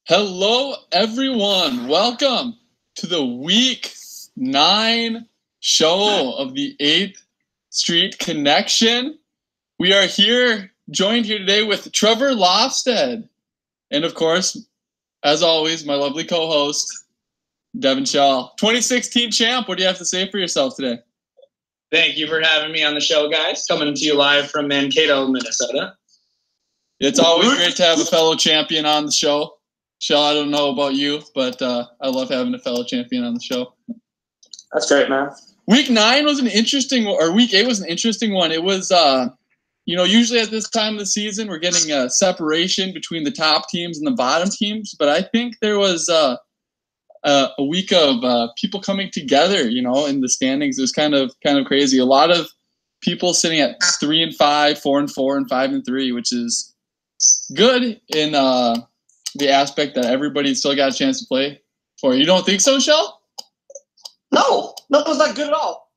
Hello, everyone. Welcome to the Week 9 show of the 8th Street Connection. We are joined here today with Trevor Lofstedt. And of course, as always, my lovely co-host, Devin Shaw. 2016 champ, what do you have to say for yourself today? Thank you for having me on the show, guys. Coming to you live from Mankato, Minnesota. It's always great to have a fellow champion on the show. Shell, I don't know about you, but I love having a fellow champion on the show. That's great, man. Week 8 was an interesting one. It was, usually at this time of the season, we're getting a separation between the top teams and the bottom teams. But I think there was a week of people coming together, in the standings. It was kind of crazy. A lot of people sitting at 3-5, 4-4, and 5-3, which is good in the aspect that everybody still got a chance to play for. You don't think so, Shell? No, it's not good at all.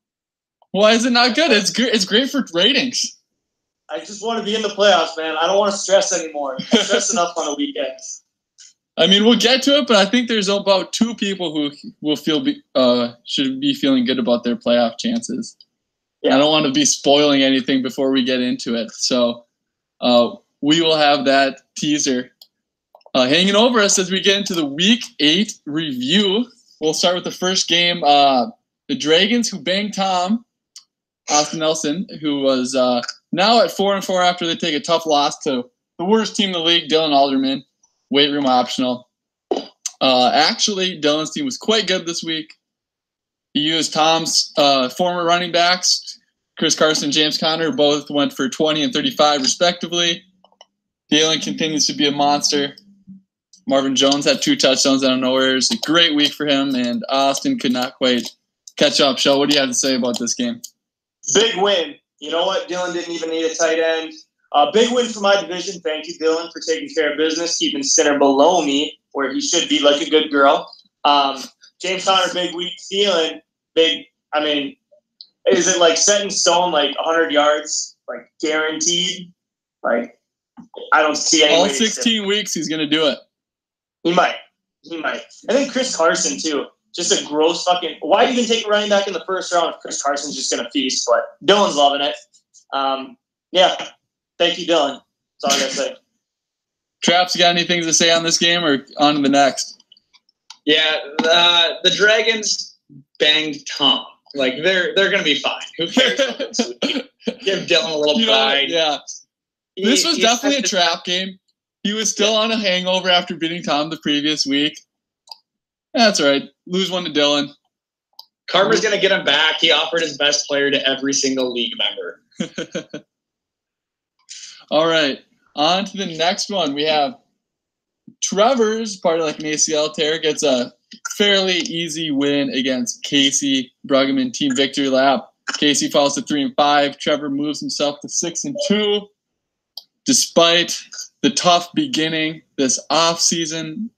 Why is it not good? It's great for ratings. I just want to be in the playoffs, man. I don't want to stress anymore. I'm stressing enough on the weekends. I mean, we'll get to it, but I think there's about 2 people who will should be feeling good about their playoff chances. Yeah. I don't want to be spoiling anything before we get into it. So we will have that teaser hanging over us as we get into the Week 8 review. We'll start with the first game. The Dragons, who banged Austin Nelson, who was now at 4-4 after they take a tough loss to the worst team in the league, Dylan Alderman, weight room optional. Actually, Dylan's team was quite good this week. He used Tom's former running backs, Chris Carson and James Conner, both went for 20 and 35 respectively. Dylan continues to be a monster. Marvin Jones had 2 touchdowns out of nowhere. It was a great week for him, and Austin could not quite catch up. Shell, what do you have to say about this game? Big win. You know what? Dylan didn't even need a tight end. Big win for my division. Thank you, Dylan, for taking care of business, keeping center below me where he should be, like a good girl. James Conner, big week. Thielen, big. I mean, is it like set in stone, like 100 yards, like guaranteed? Like, I don't see any. All 16 weeks, he's going to do it. He might. I think Chris Carson, too. Just a gross fucking – why even take a running back in the first round if Chris Carson's just going to feast? But Dylan's loving it. Yeah. Thank you, Dylan. That's all I got to say. Traps, you got anything to say on this game or on to the next? Yeah, the Dragons banged Tom. Like, they're going to be fine. Who cares? Give Dylan a little pride. Yeah. This was definitely a trap game. He was still on a hangover after beating Tom the previous week. That's all right. Lose one to Dylan. Carver's going to get him back. He offered his best player to every single league member. All right. On to the next one. We have Trevor's, part of like an ACL tear, gets a fairly easy win against Casey. Bruggeman team victory lap. Casey falls to 3-5. Trevor moves himself to 6-2. Despite the tough beginning this offseason,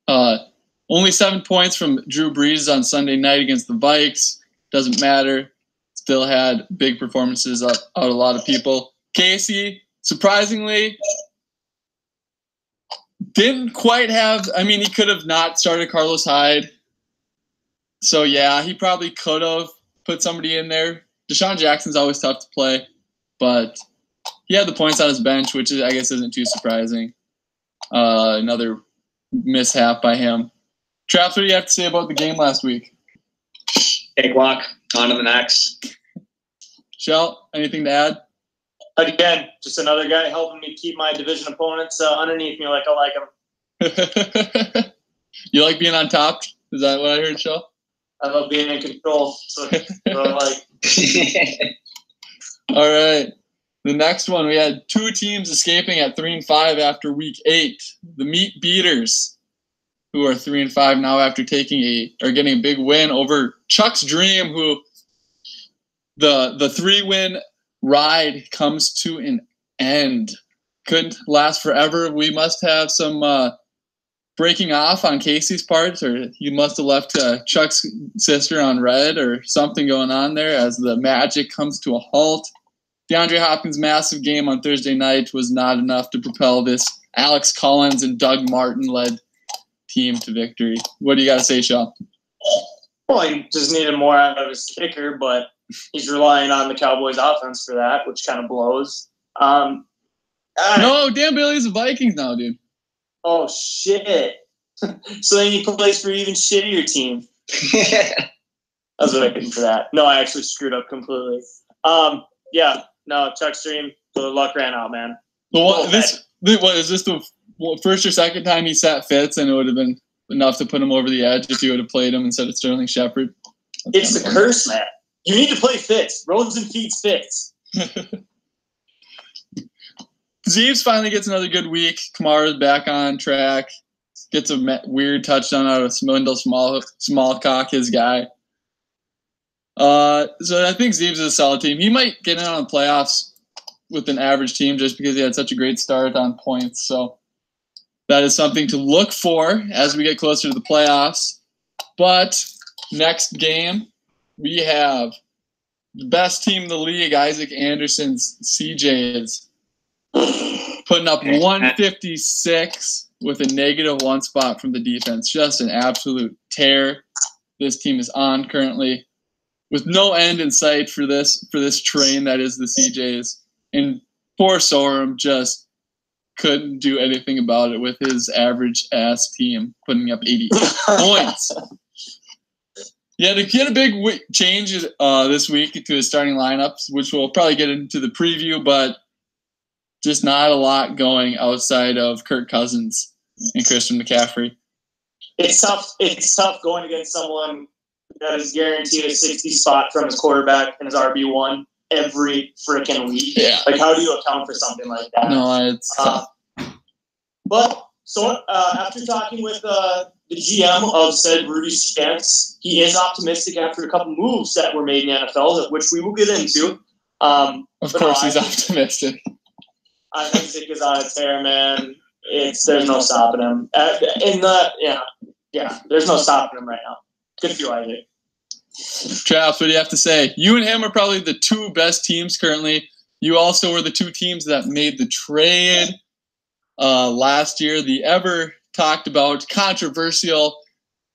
only 7 points from Drew Brees on Sunday night against the Vikes. Doesn't matter. Still had big performances out a lot of people. Casey, surprisingly, didn't quite have – I mean, he could have not started Carlos Hyde. So, yeah, he probably could have put somebody in there. Deshaun Jackson's always tough to play, but – he had the points on his bench, which I guess isn't too surprising. Another mishap by him. Traps, what do you have to say about the game last week? Cakewalk. On to the next. Shell, anything to add? Again, just another guy helping me keep my division opponents underneath me like I like them. You like being on top? Is that what I heard, Shell? I love being in control. So that's what I like. All right. The next one, we had 2 teams escaping at 3-5 after week 8. The Meat Beaters, who are 3-5 now after getting a big win over Chuck's Dream, who the 3-win ride comes to an end. Couldn't last forever. We must have some breaking off on Casey's part, or he must have left Chuck's sister on red or something going on there as the magic comes to a halt. DeAndre Hopkins' massive game on Thursday night was not enough to propel this Alex Collins and Doug Martin led team to victory. What do you got to say, Shaw? Well, he just needed more out of his kicker, but he's relying on the Cowboys offense for that, which kind of blows. No, Dan Bailey's the Vikings now, dude. Oh, shit. So then he plays for an even shittier team. I was waiting for that. No, I actually screwed up completely. Yeah, no, Chuck Stream, the luck ran out, man. Well, is this the first or second time he sat Fitz, and it would have been enough to put him over the edge if you would have played him instead of Sterling Shepard? It's the curse, man. You need to play Fitz. Rosen feeds Fitz. Zeeves finally gets another good week. Kamara's back on track. Gets a weird touchdown out of Swindle Smallcock, his guy. So I think Zeeves is a solid team. He might get in on the playoffs with an average team just because he had such a great start on points. So that is something to look for as we get closer to the playoffs. But next game, we have the best team in the league, Isaac Anderson's CJs, putting up 156 with a -1 spot from the defense. Just an absolute tear this team is on currently, with no end in sight for this train that is the CJs. And poor Sorum just couldn't do anything about it with his average-ass team putting up 80 points. Yeah, he had a big change this week to his starting lineups, which we'll probably get into the preview, but just not a lot going outside of Kirk Cousins and Christian McCaffrey. It's tough going against someone that is guaranteed a 60 spot from his quarterback and his RB1 every freaking week. Yeah. Like, how do you account for something like that? No, it's tough. But so after talking with the GM of said Rudy Spence, he is optimistic after a couple moves that were made in the NFL, which we will get into. Of course, he's optimistic. I think Zeke is on a tear, man. There's no stopping him. There's no stopping him right now. Good for you, Isaac. Travis, what do you have to say? You and him are probably the two best teams currently. You also were the two teams that made the trade last year, the ever talked about controversial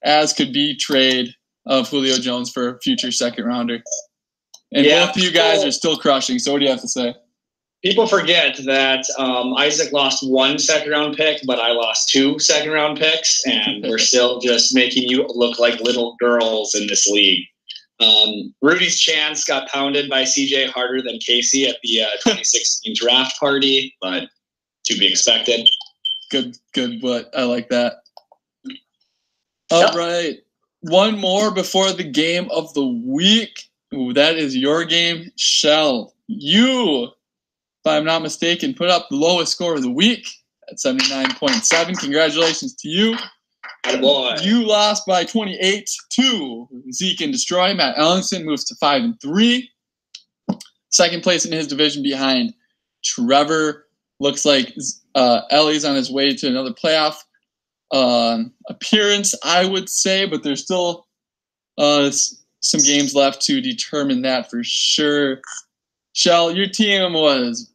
as could be trade of Julio Jones for a future second rounder. And both of you guys are still crushing. So what do you have to say? People forget that Isaac lost 1 second-round pick, but I lost 2 second-round picks, and we're still just making you look like little girls in this league. Rudy's chance got pounded by CJ harder than Casey at the 2016 draft party, but to be expected. Good, but I like that. All right. One more before the game of the week. Ooh, that is your game. Shell, you, if I'm not mistaken, put up the lowest score of the week at 79.7. Congratulations to you. Attaboy. You lost by 28 to Zeke and Destroy. Matt Ellingson moves to 5-3. Second place in his division behind Trevor. Looks like Ellie's on his way to another playoff appearance, I would say, but there's still some games left to determine that for sure. Shell, your team was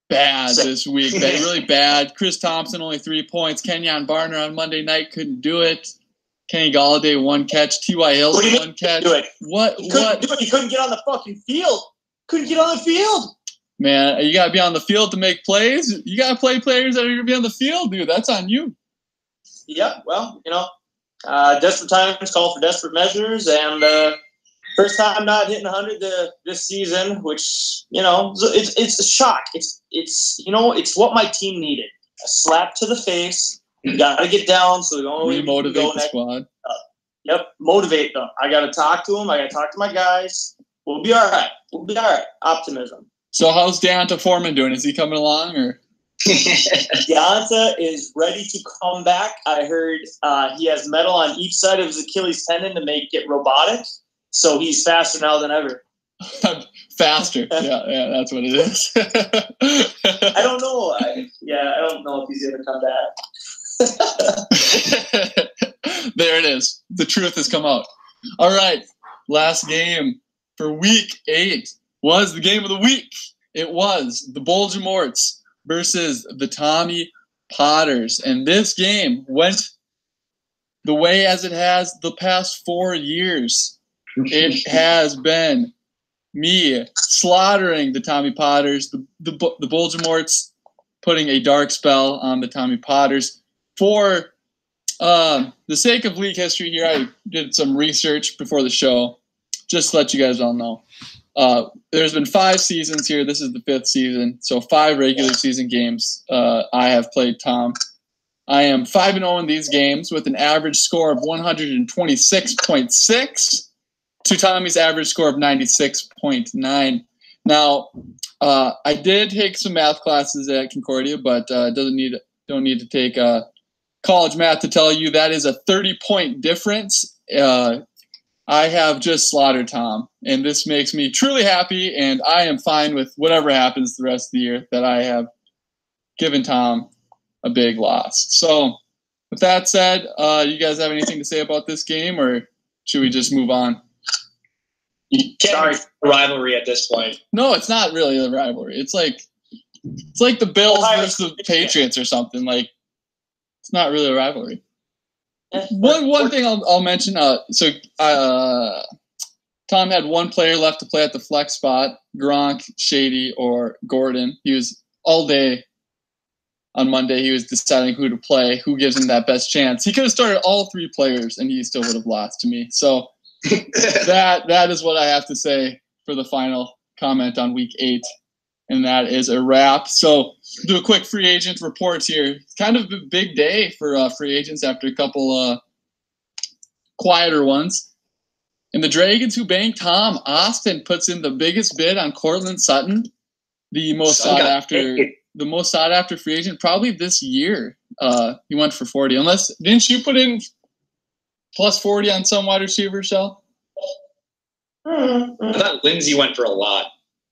bad this week. Really bad. Chris Thompson, only 3 points. Kenyon Barner on Monday night couldn't do it. Kenny Galladay, 1 catch. T.Y. Hills, 1 catch. What? He couldn't get on the fucking field. Couldn't get on the field. Man, you got to be on the field to make plays. You got to play players that are going to be on the field, dude. That's on you. Yeah, well, desperate times call for desperate measures, and first time not hitting 100 this season, which, it's a shock. It's what my team needed. A slap to the face. You got to get down so we don't motivate the squad. Yep, motivate them. I got to talk to them. I got to talk to my guys. We'll be all right. Optimism. So how's Deonta Foreman doing? Is he coming along, or? Deonta is ready to come back. I heard he has metal on each side of his Achilles tendon to make it robotic, so he's faster now than ever. Faster, yeah, that's what it is. I don't know. I don't know if he's gonna come back. There it is. The truth has come out. All right, last game for week 8 was the game of the week. It was the Bolger Morts versus the Tommy Potters. And this game went the way as it has the past 4 years. It has been me slaughtering the Tommy Potters, the Bolger putting a dark spell on the Tommy Potters. For the sake of league history here, I did some research before the show, just to let you guys all know. There's been 5 seasons here. This is the 5th season, so 5 regular season games I have played Tom. I am 5-0 in these games with an average score of 126.6 to Tommy's average score of 96.9. Now, I did take some math classes at Concordia, but don't need to take college math to tell you that is a 30-point difference. I have just slaughtered Tom, and this makes me truly happy, and I am fine with whatever happens the rest of the year that I have given Tom a big loss. So with that said, you guys have anything to say about this game, or should we just move on? Sorry, rivalry at this point. No, it's not really a rivalry. It's like the Bills versus the Patriots or something. Like, it's not really a rivalry. One thing I'll mention. Tom had one player left to play at the flex spot: Gronk, Shady, or Gordon. He was all day on Monday. He was deciding who to play, who gives him that best chance. He could have started all 3 players, and he still would have lost to me. So that is what I have to say for the final comment on Week 8, and that is a wrap. So do a quick free agent report here. It's kind of a big day for free agents after a couple quieter ones. And the Dragons, who banked Tom, Austin puts in the biggest bid on Cortland Sutton, the most sought after free agent probably this year. He went for 40. Unless, didn't you put in plus 40 on some wide receiver, Shell? I thought Lindsey went for a lot.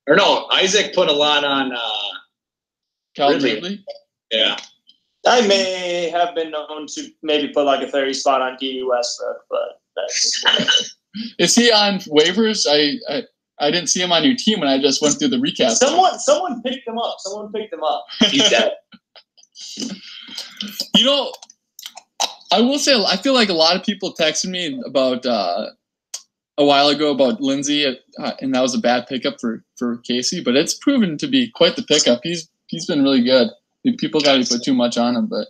Or no, Isaac put a lot on Calvin Ridley. Yeah. I may have been known to maybe put like a 30 spot on D.U. Westbrook, but that's Is he on waivers? I didn't see him on your team when I just went through the recap. Someone picked him up. He's dead. You know, I will say, I feel like a lot of people texted me about a while ago about Lindsey, and that was a bad pickup for Casey, but it's proven to be quite the pickup. He's been really good. People got to put too much on him, but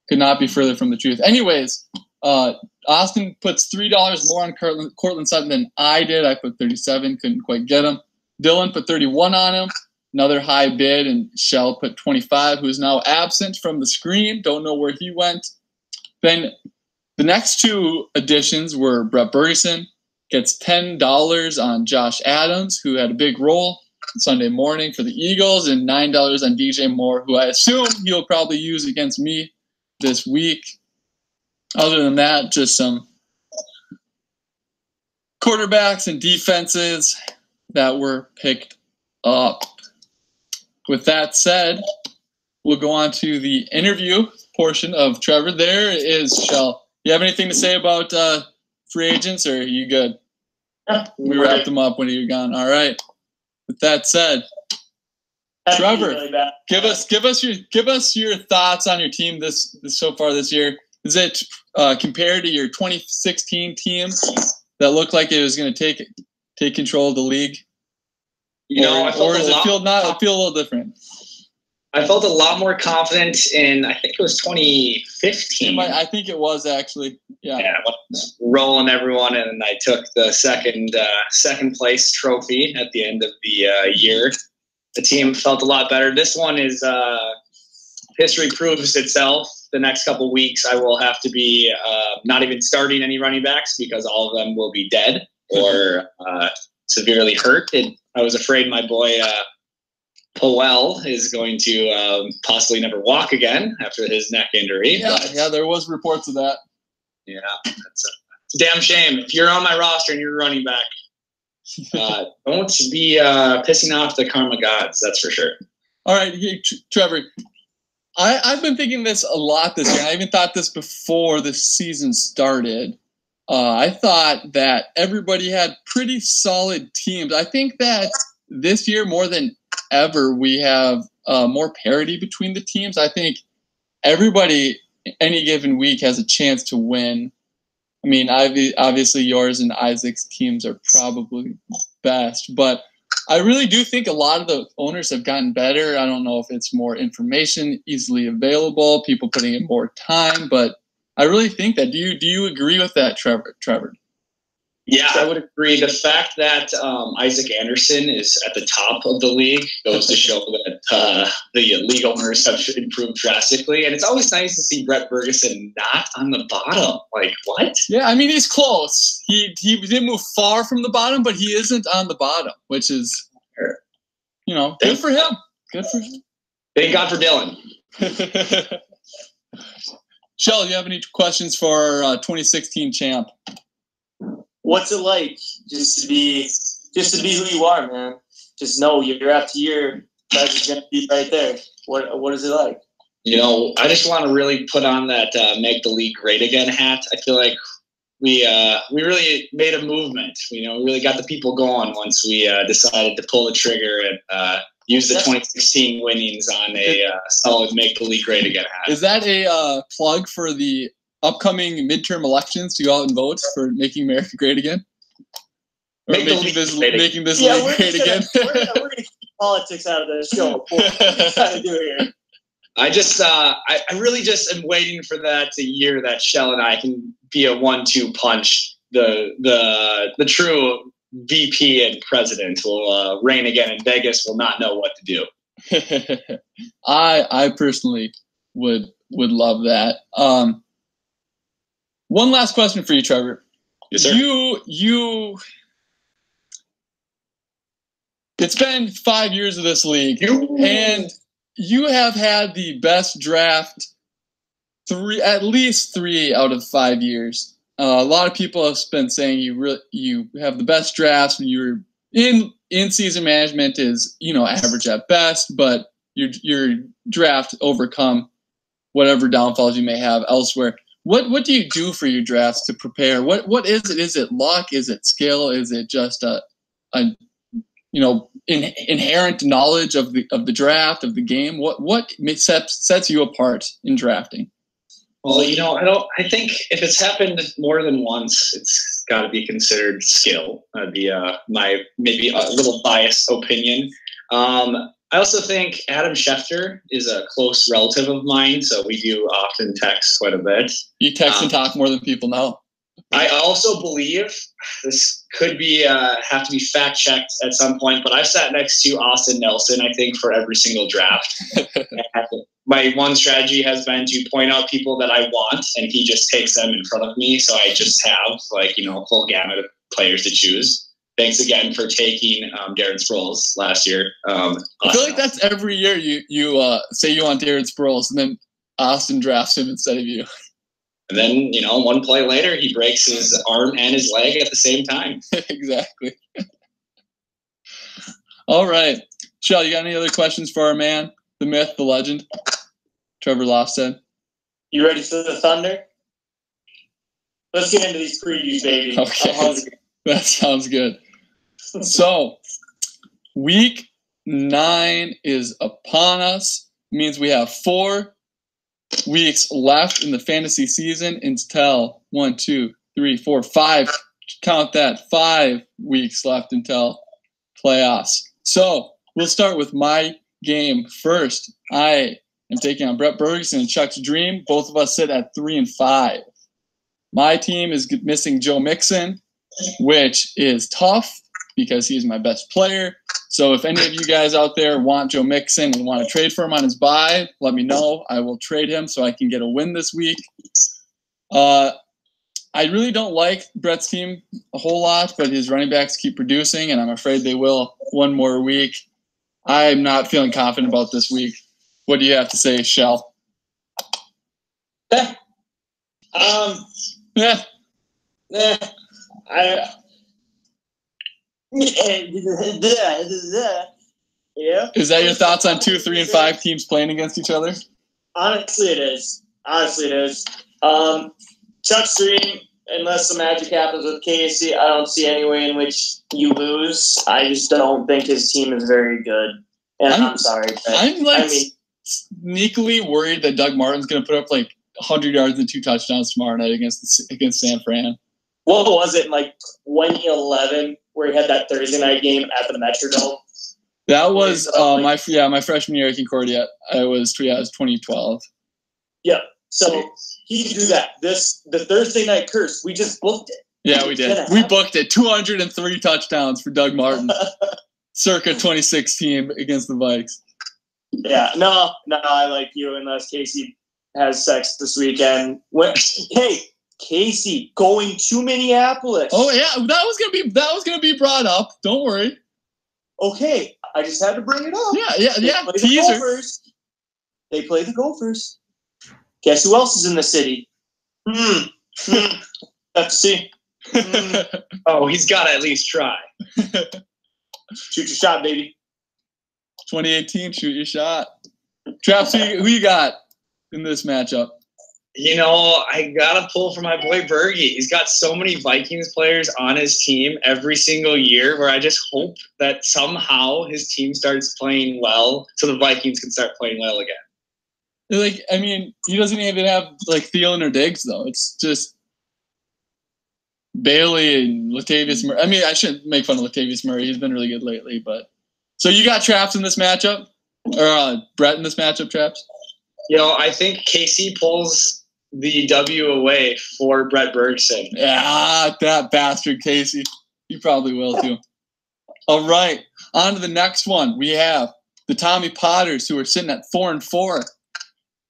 could not be further from the truth. Anyways, Austin puts $3 more on Cortland Sutton than I did. I put 37, couldn't quite get him. Dylan put 31 on him, another high bid, and Shell put 25, who's now absent from the screen. Don't know where he went. Then the next 2 additions were Brett Bergeson gets $10 on Josh Adams, who had a big role Sunday morning for the Eagles, and $9 on DJ Moore, who I assume he'll probably use against me this week. Other than that, just some quarterbacks and defenses that were picked up. With that said, we'll go on to the interview portion of Trevor. There is Shell. You have anything to say about free agents, or are you good? Yeah, we wrapped them up when you were gone. All right. With that said, Trevor, really give us your thoughts on your team this so far this year. Is it compared to your 2016 team that looked like it was going to take control of the league? You know, or does it feel a little different? I felt a lot more confident in, I think it was 2015. I think it was actually. Yeah. Yeah, rolling everyone, and I took the second place trophy at the end of the year. The team felt a lot better. This one is history proves itself. The next couple weeks, I will have to be not even starting any running backs because all of them will be dead or severely hurt. And I was afraid my boy Powell is going to possibly never walk again after his neck injury. Yeah, there was reports of that. Yeah, it's a damn shame. If you're on my roster and you're running back, don't be pissing off the karma gods, that's for sure. All right, hey, Trevor, I've been thinking this a lot this year. I even thought this before the season started. I thought that everybody had pretty solid teams. I think that this year, more than ever, we have more parity between the teams. I think everybody any given week has a chance to win. I mean, obviously yours and Isaac's teams are probably best, but I really do think a lot of the owners have gotten better. I don't know if it's more information easily available, people putting in more time, but I really think that. Do you agree with that, Trevor? Yeah, I would agree. The fact that Isaac Anderson is at the top of the league goes to show that the league owners have improved drastically. And it's always nice to see Brett Bergeson not on the bottom. Like, what? Yeah, I mean, he's close. He didn't move far from the bottom, but he isn't on the bottom, which is, good for him. Good for him. Thank God for Dylan. Shell, do you have any questions for our 2016 champ? What's it like just to be who you are, man? Just know year after year, guys are gonna be right there. What is it like? I just want to really put on that "Make the League Great Again" hat. I feel like we really made a movement. We really got the people going once we decided to pull the trigger and use the 2016 winnings on a solid "Make the League Great Again" hat. Is that a plug for the upcoming midterm elections to go out and vote for making America great again? Or making this league great again? We're going to keep politics out of the show. What are we trying to do here? I really just am waiting for that year that Shell and I can be a 1-2 punch. The true VP and president will reign again, and Vegas will not know what to do. I personally would love that. One last question for you, Trevor. Yes, sir. It's been 5 years of this league, and you have had the best draft at least 3 out of 5 years. A lot of people have been saying you have the best drafts. You're in season management is average at best, but your draft overcome whatever downfalls you may have elsewhere. What do you do for your drafts to prepare? What is it? Is it luck? Is it skill? Is it just a inherent knowledge of the draft, of the game? What sets you apart in drafting? Well, I think if it's happened more than once, it's got to be considered skill. My maybe a little biased opinion. I also think Adam Schefter is a close relative of mine, so we do often text quite a bit. You text and talk more than people know. I also believe this could be have to be fact checked at some point, but I've sat next to Austin Nelson, I think, for every single draft. My one strategy has been to point out people that I want, and he just takes them in front of me. So I just have a full gamut of players to choose. Thanks again for taking Darren Sproles last year. I feel like that's every year you say you want Darren Sproles, and then Austin drafts him instead of you. And then, one play later, he breaks his arm and his leg at the same time. Exactly. All right. Shell, you got any other questions for our man, the myth, the legend, Trevor Lofstedt? You ready for the Thunder? Let's get into these previews, baby. Okay. That sounds good. So, week 9 is upon us. It means we have 4 weeks left in the fantasy season until 1, 2, 3, 4, 5. Count that. 5 weeks left until playoffs. So, we'll start with my game first. I am taking on Brett Bergeson and Chuck's Dream. Both of us sit at 3 and 5. My team is missing Joe Mixon, which is tough because he's my best player. So if any of you guys out there want Joe Mixon and want to trade for him on his bye, let me know. I will trade him so I can get a win this week. I really don't like Brett's team a whole lot, but his running backs keep producing, and I'm afraid they will one more week. I'm not feeling confident about this week. What do you have to say, Shell? Yeah. Yeah. Is that your thoughts on 2, 3, and 5 teams playing against each other? Honestly, it is. Chuck's Dream, unless the magic happens with Casey, I don't see any way in which you lose. I just don't think his team is very good. And I'm sorry. I'm sneakily worried that Doug Martin's going to put up like 100 yards and 2 touchdowns tomorrow night against San Fran. What was it, like 2011, where he had that Thursday night game at the Metrodome? That was my freshman year at Concordia. It was 2012. Yeah, so he could do that. The Thursday night curse. We just booked it. Yeah, we did. We booked it. 203 touchdowns for Doug Martin, circa 2016 against the Vikes. Yeah, no, I like you unless Casey has sex this weekend. Hey, Casey going to Minneapolis. Oh yeah, that was gonna be brought up. Don't worry. Okay, I just had to bring it up. Yeah. Teaser. They play the Gophers. Guess who else is in the city? Let's see. Oh, he's got to at least try. Shoot your shot, baby. 2018, shoot your shot. Traps, who you got in this matchup? I got to pull for my boy Bergie. He's got so many Vikings players on his team every single year where I just hope that somehow his team starts playing well so the Vikings can start playing well again. He doesn't even have, Thielen or Diggs, though. It's just Bailey and Latavius Murray. I shouldn't make fun of Latavius Murray. He's been really good lately. But so you got Traps in this matchup? Or Brett in this matchup, Traps? I think KC pulls the W away for Brett Bergson. Yeah, that bastard Casey. He probably will too. All right, on to the next one. We have the Tommy Potters, who are sitting at 4-4,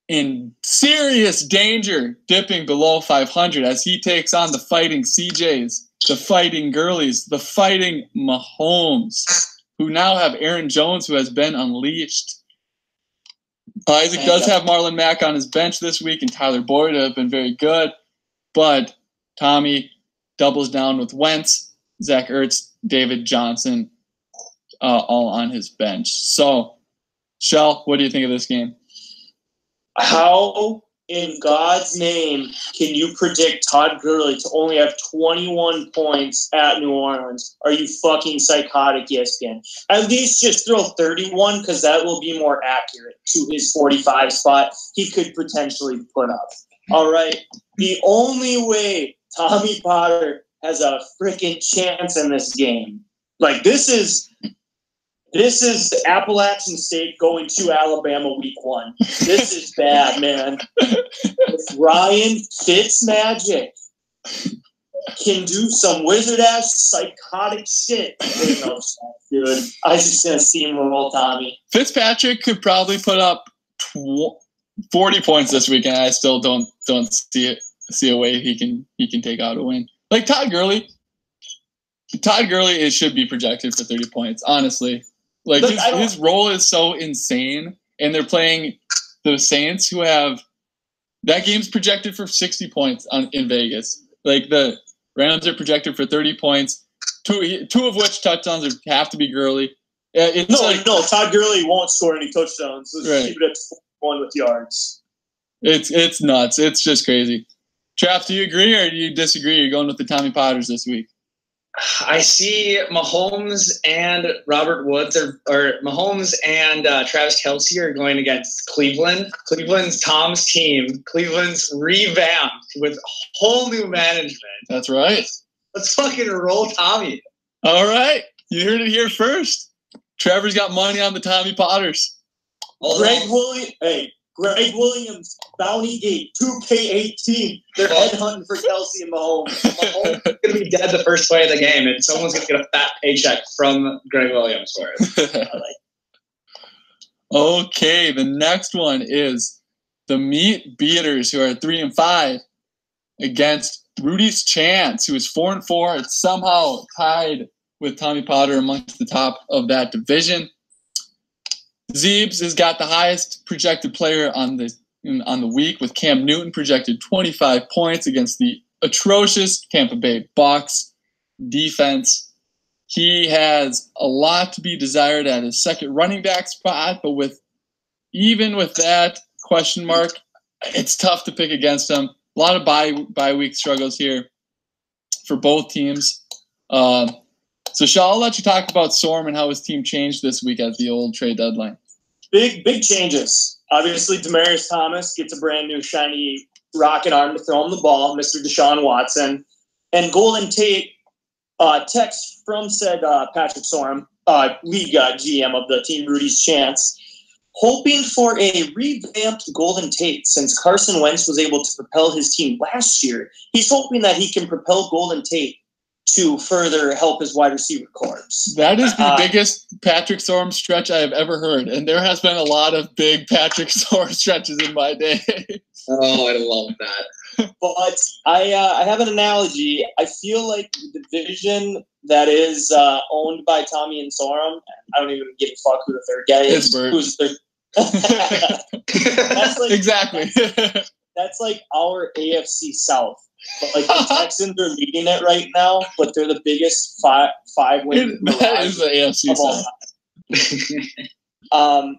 in serious danger, dipping below 500 as he takes on the Fighting CJs, the Fighting Girlies, the Fighting Mahomes, who now have Aaron Jones, who has been unleashed. Isaac does have Marlon Mack on his bench this week, and Tyler Boyd have been very good. But Tommy doubles down with Wentz, Zach Ertz, David Johnson, all on his bench. So, Shell, what do you think of this game? How in God's name can you predict Todd Gurley to only have 21 points at New Orleans? Are you fucking psychotic, ESPN? At least just throw 31 because that will be more accurate to his 45 spot he could potentially put up. All right. The only way Tommy Potter has a freaking chance in this game, this is the Appalachian State going to Alabama week 1. This is bad, man. If Ryan Fitzmagic can do some wizard-ass psychotic shit, dude, I just gonna see him roll Tommy. Fitzpatrick could probably put up 40 points this weekend. I still don't see a way he can take out a win. Like Todd Gurley, it should be projected for 30 points, honestly. His role is so insane, and they're playing the Saints, who have that game's projected for 60 points in Vegas. The Rams are projected for 30 points, two of which touchdowns have to be Gurley. No, Todd Gurley won't score any touchdowns. Let's right. keep it at 1 with yards. It's nuts. It's just crazy. Traps, do you agree or do you disagree? You're going with the Tommy Potters this week. I see Mahomes and Robert Woods, or Mahomes and Travis Kelce are going against Cleveland. Cleveland's Tom's team. Cleveland's revamped with whole new management. That's right. Let's fucking roll Tommy. All right. You heard it here first. Trevor's got money on the Tommy Potters. Greg Williams, Bounty Gate, 2K18. They're headhunting for Kelce and Mahomes. Mahomes is going to be dead the first play of the game, and someone's going to get a fat paycheck from Greg Williams for it. Okay, the next one is the Meat Beaters, who are 3-5, against Rudy's Chance, who is 4-4. It's somehow tied with Tommy Potter amongst the top of that division. Zeebs has got the highest projected player on the week, with Cam Newton projected 25 points against the atrocious Tampa Bay Bucs defense. He has a lot to be desired at his second running back spot, but even with that question mark, it's tough to pick against him. A lot of bye week struggles here for both teams. So, Shaw, I'll let you talk about Sorm and how his team changed this week at the old trade deadline. Big changes. Obviously, Demaryius Thomas gets a brand new shiny rocket arm to throw him the ball, Mr. Deshaun Watson. And Golden Tate, text from said Patrick Sorm, league GM of the team, Rudy's Chance, hoping for a revamped Golden Tate since Carson Wentz was able to propel his team last year. He's hoping that he can propel Golden Tate to further help his wide receiver corps. That is the biggest Patrick Sorm stretch I have ever heard, and there has been a lot of big Patrick Sorm stretches in my day. Oh, I love that. But I have an analogy. I feel like the division that is owned by Tommy and Sorm, I don't even give a fuck who the third guy is. Who's the that's like, exactly. That's like our AFC South. But like the Texans are leading it right now, but they're the biggest five-win. That is the AFC South.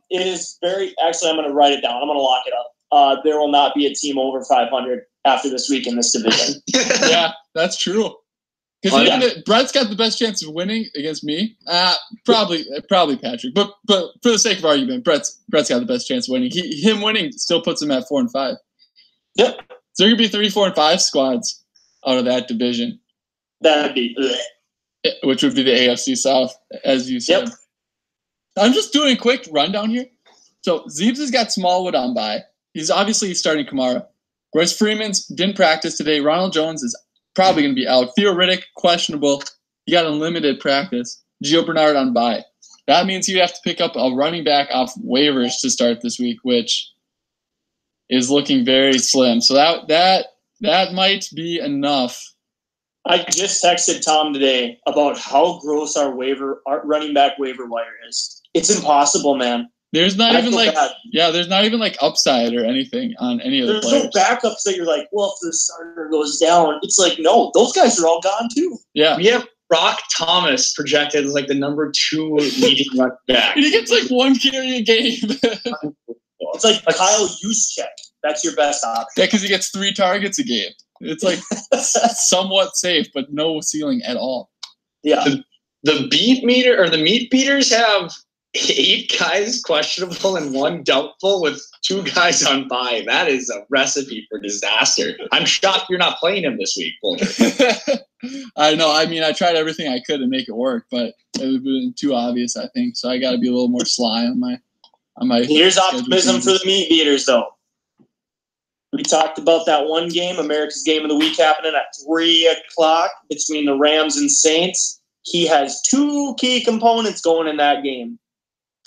It is very. Actually, I'm going to write it down. I'm going to lock it up. There will not be a team over 500 after this week in this division. Yeah, that's true. Because Brett's got the best chance of winning against me. Probably Patrick. But for the sake of argument, Brett's got the best chance of winning. Him winning still puts him at 4-5. Yep. So there could be 3, 4, and 5 squads out of that division. That'd be which would be the AFC South, as you said. Yep. I'm just doing a quick rundown here. So Zeebs has got Smallwood on bye. He's obviously starting Kamara. Royce Freeman's didn't practice today. Ronald Jones is probably going to be out. Theo Riddick, questionable. He got unlimited practice. Gio Bernard on bye. That means you have to pick up a running back off waivers to start this week, which is looking very slim. So that might be enough. I just texted Tom today about how gross our running back waiver wire is. It's impossible, man. There's not even like upside or anything on any of the players. There's no backups that you're like, well, if the starter goes down, it's like, no, those guys are all gone too. Yeah. We have Brock Thomas projected as like the number 2 leading running back. And he gets like 1 carry a game. It's like Kyle Juszczyk. That's your best option. Yeah, because he gets 3 targets a game. It's like somewhat safe, but no ceiling at all. Yeah. The meat beaters have 8 guys questionable and 1 doubtful with 2 guys on bye. That is a recipe for disaster. I'm shocked you're not playing him this week, Bolger. I know. I mean, I tried everything I could to make it work, but it would have been too obvious, I think. So I got to be a little more sly on my. Here's optimism for the meat beaters, though. We talked about that one game, America's Game of the Week, happening at 3:00 between the Rams and Saints. He has 2 key components going in that game: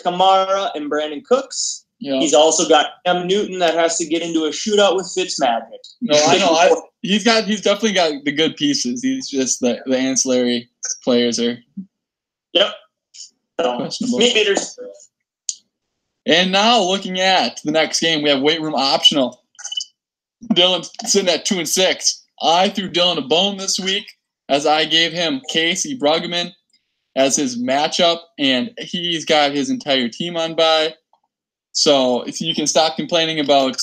Kamara and Brandon Cooks. Yeah. He's also got Cam Newton that has to get into a shootout with Fitzmagic. No, I know. He's definitely got the good pieces. He's just the ancillary players are. Yep. Questionable. Meat beaters. And now looking at the next game, we have weight room optional. Dylan's sitting at 2-6. I threw Dylan a bone this week as I gave him Casey Bruggeman as his matchup, and he's got his entire team on bye. So if you can stop complaining about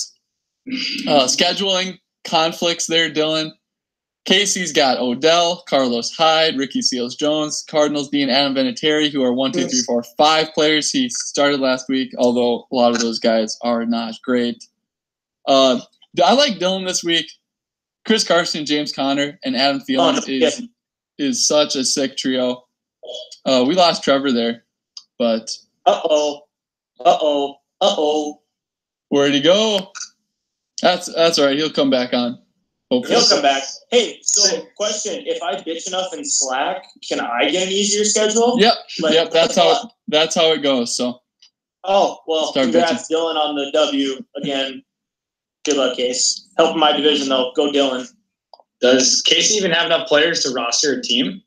scheduling conflicts there, Dylan. Casey's got Odell, Carlos Hyde, Ricky Seals-Jones, Cardinals D, and Adam Vinatieri, who are 1, 2, 3, 4, 5 players he started last week, although a lot of those guys are not great. I like Dylan this week. Chris Carson, James Conner, and Adam Thielen is such a sick trio. We lost Trevor there, but where'd he go? That's all right. He'll come back on. Hopefully. He'll come back. Hey, so question: if I bitch enough in Slack, can I get an easier schedule? Yep. That's how it goes. So. Oh well, congrats, Dylan, on the W again. Good luck, Case. Helping my division though. Go Dylan. Does Casey even have enough players to roster a team?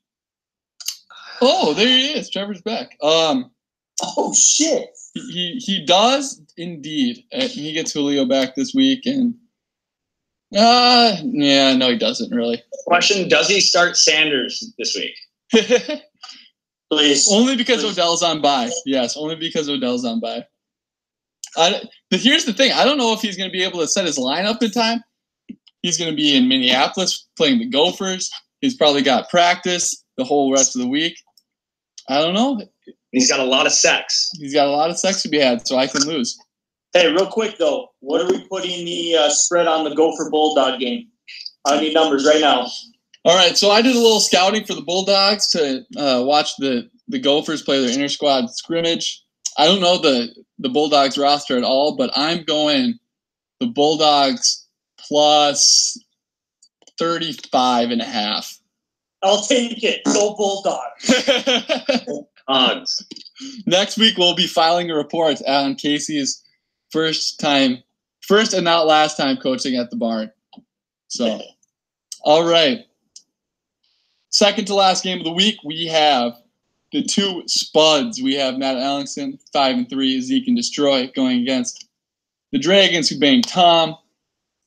Oh, there he is. Trevor's back. Oh shit. He does indeed. He gets Julio back this week, and no, he doesn't really. Question: does he start Sanders this week? Please. Only because Odell's on bye. Yes, only because Odell's on bye. Here's the thing. I don't know if he's going to be able to set his lineup in time. He's going to be in Minneapolis playing the Gophers. He's probably got practice the whole rest of the week. I don't know. He's got a lot of sex. He's got a lot of sex to be had, so I can lose. Hey, real quick, though. What are we putting the spread on the Gopher Bulldog game? I need numbers right now. All right, so I did a little scouting for the Bulldogs to watch the Gophers play their inter-squad scrimmage. I don't know the Bulldogs roster at all, but I'm going the Bulldogs plus 35.5. I'll take it. Go Bulldogs. Odds. Next week, we'll be filing a report on Casey's first and not last time coaching at the barn. So, all right. Second to last game of the week, we have the two spuds. We have Matt Ellingson, 5-3, Zeke and Destroy, going against the Dragons, who banged Tom.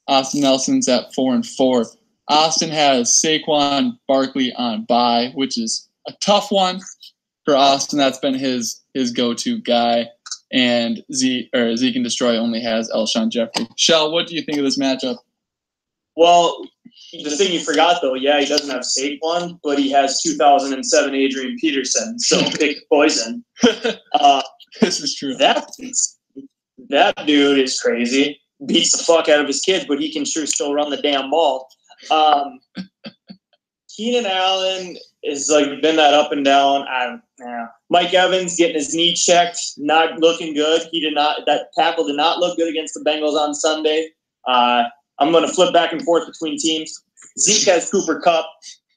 Austin Nelson's at 4-4. Austin has Saquon Barkley on bye, which is a tough one for Austin. That's been his go-to guy. And Zeke and Destroy only has Alshon Jeffrey. Shell, what do you think of this matchup? Well, the thing you forgot, though, he doesn't have Saquon, but he has 2007 Adrian Peterson, so pick poison. This is true. That dude is crazy. Beats the fuck out of his kids, but he can sure still run the damn ball. Keenan Allen is been that up and down. Mike Evans getting his knee checked, not looking good. That tackle did not look good against the Bengals on Sunday. I'm going to flip back and forth between teams. Zeke has Cooper Kupp.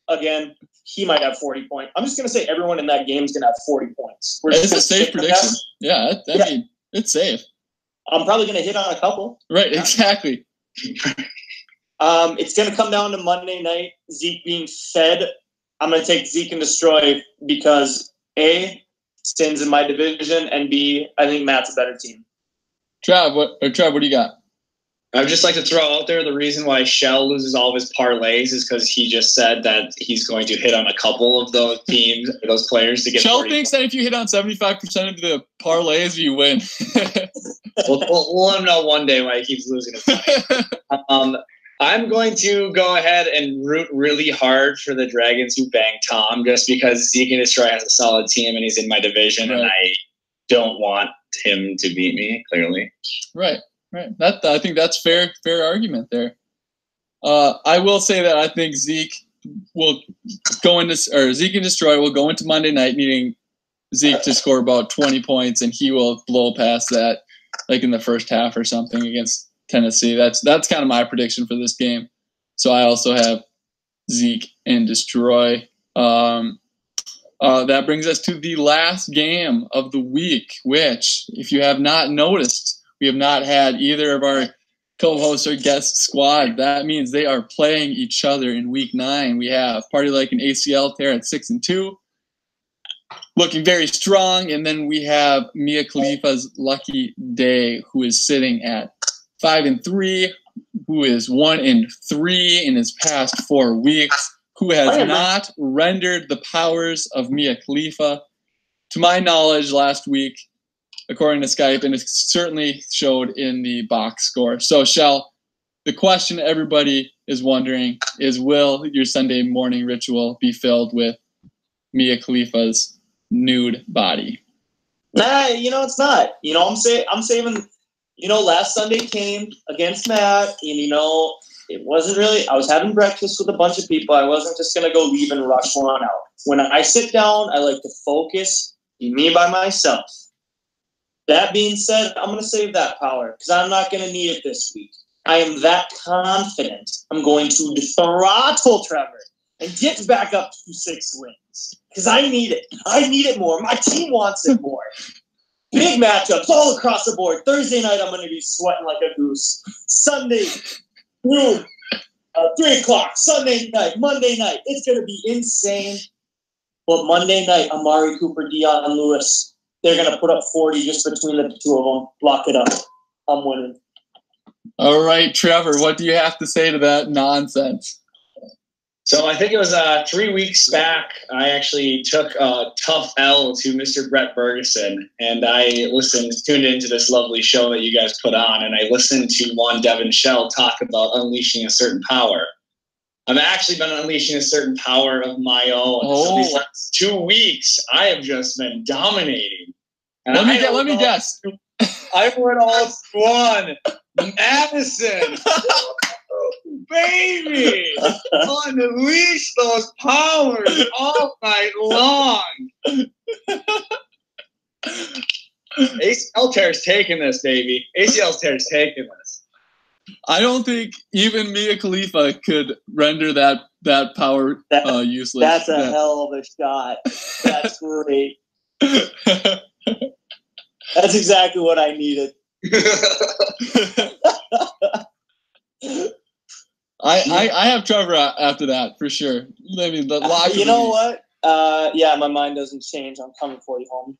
Again, he might have 40 points. I'm just going to say everyone in that game is going to have 40 points. It's a safe prediction. Yeah, I mean, it's safe. I'm probably going to hit on a couple. Right, exactly. It's going to come down to Monday night, Zeke being fed. I'm going to take Zeke and Destroy because, A, Stin's in my division, and B, I think Matt's a better team. Trev, what do you got? I would just like to throw out there the reason why Shell loses all of his parlays is because he just said that he's going to hit on a couple of those teams, those players to get. Shell thinks that if you hit on 75% of the parlays, you win. we'll let him know one day why he keeps losing his money. I'm going to go ahead and root really hard for the Dragons who banged Tom just because Zeke and Destroy has a solid team and he's in my division and I don't want him to beat me, clearly. Right. I think that's fair argument there. I will say that I think Zeke and Destroy will go into Monday night needing Zeke to score about 20 points and he will blow past that in the first half or something against Tennessee. That's kind of my prediction for this game. So I also have Zeke and Destroy. That brings us to the last game of the week, which, if you have not noticed, we have not had either of our co-hosts or guest squad. That means they are playing each other in week 9. We have Party Like an ACL tear at 6-2, looking very strong. And then we have Mia Khalifa's lucky day, who is sitting at 5-3, who is 1-3 in his past 4 weeks, who has not rendered the powers of Mia Khalifa, to my knowledge, last week, according to Skype, and it certainly showed in the box score. So, Shell, the question everybody is wondering is, will your Sunday morning ritual be filled with Mia Khalifa's nude body? Nah, it's not. I'm saving. Last Sunday came against Matt, and it wasn't really. I was having breakfast with a bunch of people. I wasn't just gonna go leave and rush one out. When I sit down, I like to focus, be me by myself. That being said, I'm going to save that power because I'm not going to need it this week. I am that confident. I'm going to throttle Trevor and get back up to 6 wins because I need it. I need it more. My team wants it more. Big matchups all across the board. Thursday night, I'm going to be sweating like a goose. Sunday, noon, 3 o'clock. Sunday night, Monday night. It's going to be insane. But Monday night, Amari Cooper, Dion Lewis, they're going to put up 40 just between the two of them. Lock it up. I'm winning. All right, Trevor, what do you have to say to that nonsense? So I think it was 3 weeks back, I actually took a tough L to Mr. Brett Bergeson, and I tuned into this lovely show that you guys put on, and I listened to one Devin Shell talk about unleashing a certain power. I've actually been unleashing a certain power of my own. Oh. So these last 2 weeks, I have just been dominating. And Let me guess. I went all one. Madison. Baby. Unleash those powers all night long. ACL tear's taking this, baby. ACL tear's taking this. I don't think even Mia Khalifa could render that power useless. That's a hell of a shot. That's great. That's exactly what I needed. I have Trevor after that for sure. I mean, the lock. You know what? Yeah, my mind doesn't change. I'm coming for you, homie.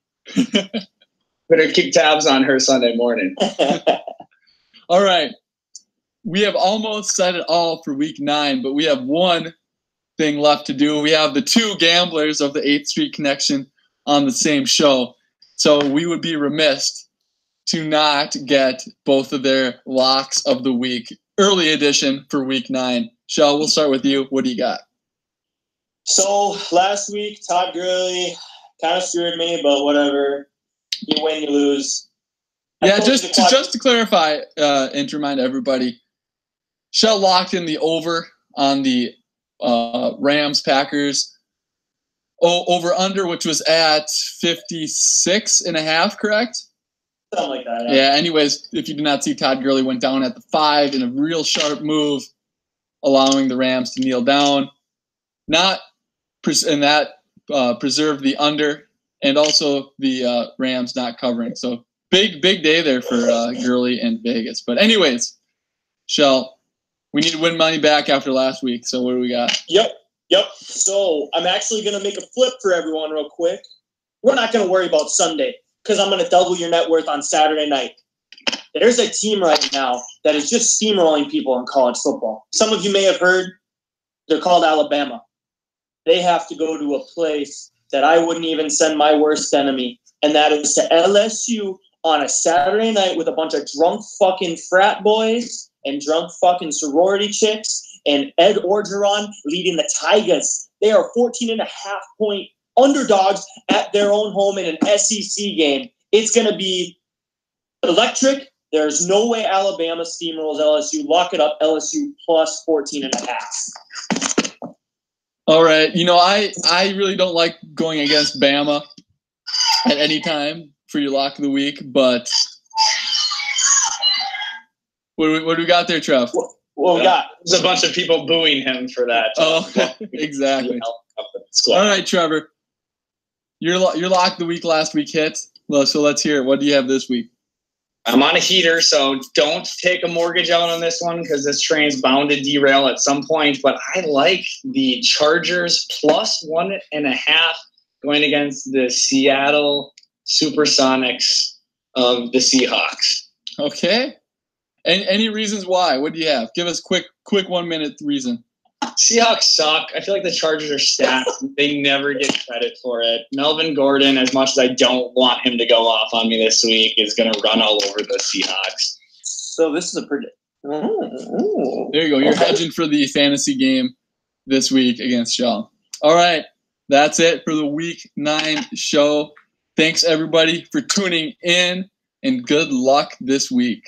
Better keep tabs on her Sunday morning. All right. We have almost said it all for week 9, but we have one thing left to do. We have the 2 gamblers of the 8th Street Connection on the same show. So we would be remiss to not get both of their locks of the week. Early edition for week 9. Shell, we'll start with you. What do you got? So last week, Todd Gurley kind of screwed me, but whatever. You win, you lose. Yeah, just to clarify and to remind everybody, Shell locked in the over on the Rams-Packers over-under, which was at 56.5, correct? Something like that. Yeah, anyways, if you did not see, Todd Gurley went down at the 5 in a real sharp move, allowing the Rams to kneel down. And that preserved the under and also the Rams not covering. So big day there for Gurley and Vegas. But anyways, Shell, we need to win money back after last week. So what do we got? Yep. So I'm actually going to make a flip for everyone real quick. We're not going to worry about Sunday because I'm going to double your net worth on Saturday night. There's a team right now that is just steamrolling people in college football. Some of you may have heard they're called Alabama. They have to go to a place that I wouldn't even send my worst enemy, and that is to LSU on a Saturday night with a bunch of drunk fucking frat boys and drunk fucking sorority chicks and Ed Orgeron leading the Tigers. They are 14.5-point underdogs at their own home in an SEC game. It's going to be electric. There's no way Alabama steamrolls LSU. Lock it up, LSU plus 14.5. All right. You know, I really don't like going against Bama at any time for your lock of the week, but what do we got there, Trev? What we got? There's a bunch of people booing him for that. Oh, exactly. All right, Trevor. Your lock of the week last week hit. So let's hear it. What do you have this week? I'm on a heater, so don't take a mortgage out on this one because this train's bound to derail at some point. But I like the Chargers plus 1.5 going against the Seattle Supersonics of the Seahawks. Okay. Any reasons why? What do you have? Give us quick 1 minute reason. Seahawks suck. I feel like the Chargers are stacked. They never get credit for it. Melvin Gordon, as much as I don't want him to go off on me this week, is going to run all over the Seahawks. So this is a predict. There you go. You're hedging for the fantasy game this week against Shaw. All right. That's it for the week 9 show. Thanks, everybody, for tuning in, and good luck this week.